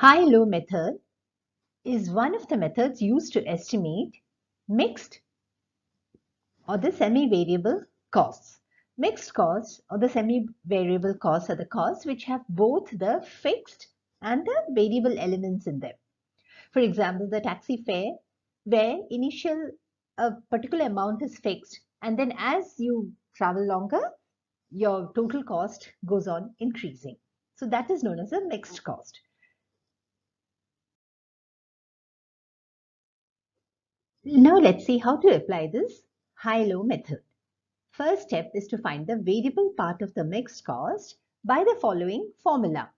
High-low method is one of the methods used to estimate mixed or the semi-variable costs. Mixed costs or the semi-variable costs are the costs which have both the fixed and the variable elements in them. For example, the taxi fare, where initial a particular amount is fixed, and then as you travel longer, your total cost goes on increasing. So that is known as a mixed cost. Now let's see how to apply this high-low method. First step is to find the variable part of the mixed cost by the following formula.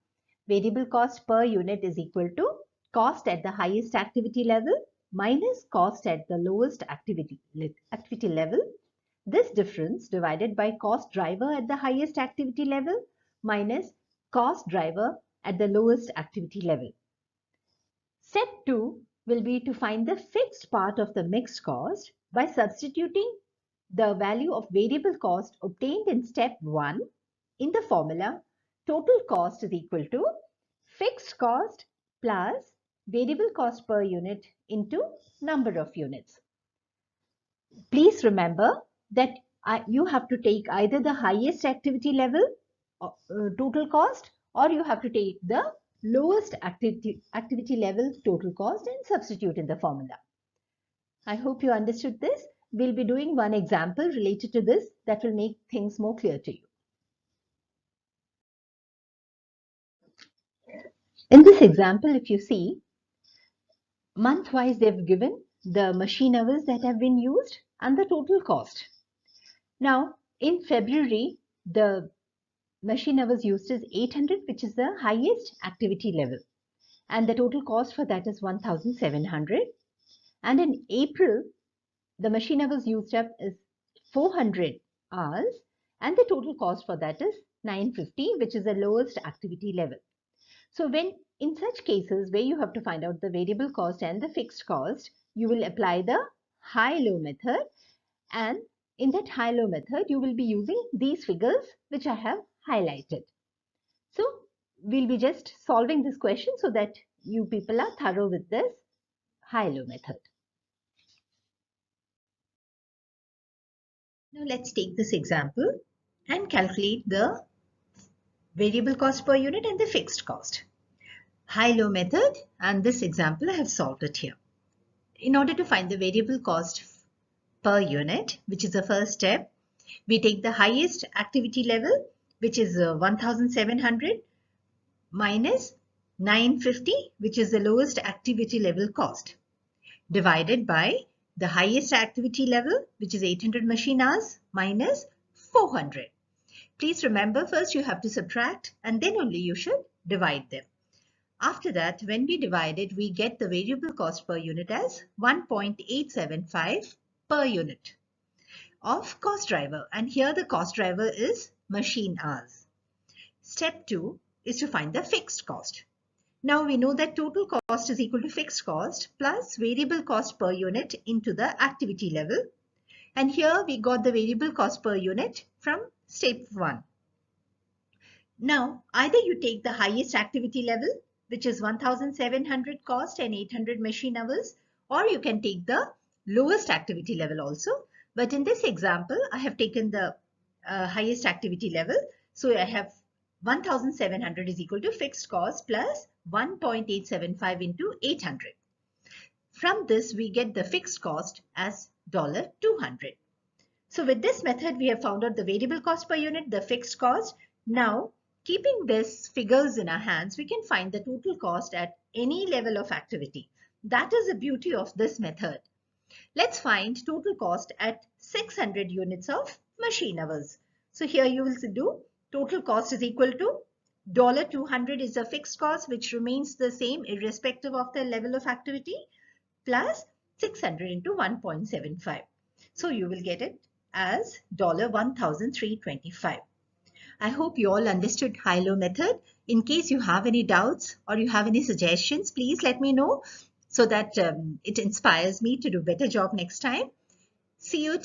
Variable cost per unit is equal to cost at the highest activity level minus cost at the lowest activity level. This difference divided by cost driver at the highest activity level minus cost driver at the lowest activity level. Step 2 will be to find the fixed part of the mixed cost by substituting the value of variable cost obtained in step 1 in the formula. Total cost is equal to fixed cost plus variable cost per unit into number of units. Please remember that you have to take either the highest activity level total cost, or you have to take the lowest activity level total cost and substitute in the formula. I hope you understood this. We'll be doing one example related to this that will make things more clear to you. In this example, if you see, month-wise they've given the machine hours that have been used and the total cost. Now, in February, the machine hours used is 800, which is the highest activity level, and the total cost for that is 1,700. And in April, the machine hours used up is 400 hours, and the total cost for that is 950, which is the lowest activity level. So when in such cases where you have to find out the variable cost and the fixed cost, you will apply the high-low method, and in that high-low method, you will be using these figures which I have highlighted. So we'll be just solving this question so that you people are thorough with this high-low method. Now let's take this example and calculate the variable cost per unit and the fixed cost. High-low method, and this example I have solved it here. In order to find the variable cost per unit, which is the first step, we take the highest activity level, which is 1,700 minus 950, which is the lowest activity level cost, divided by the highest activity level, which is 800 machine hours, minus 400. Please remember, first you have to subtract and then only you should divide them. After that, when we divide it, we get the variable cost per unit as 1.875 per unit of cost driver. And here the cost driver is machine hours. Step 2 is to find the fixed cost. Now we know that total cost is equal to fixed cost plus variable cost per unit into the activity level. And here we got the variable cost per unit from step 1. Now either you take the highest activity level, which is 1,700 cost and 800 machine hours, or you can take the lowest activity level also. But in this example, I have taken the highest activity level. So I have 1,700 is equal to fixed cost plus 1.875 into 800. From this, we get the fixed cost as $200. So with this method, we have found out the variable cost per unit, the fixed cost. Now, keeping these figures in our hands, we can find the total cost at any level of activity. That is the beauty of this method. Let's find total cost at 600 units of machine hours. So here you will do total cost is equal to $200 is the fixed cost, which remains the same irrespective of the level of activity, plus 600 into 1.75. So you will get it as $1,325. I hope you all understood high-low method. In case you have any doubts or you have any suggestions, please let me know so that it inspires me to do a better job next time. See you.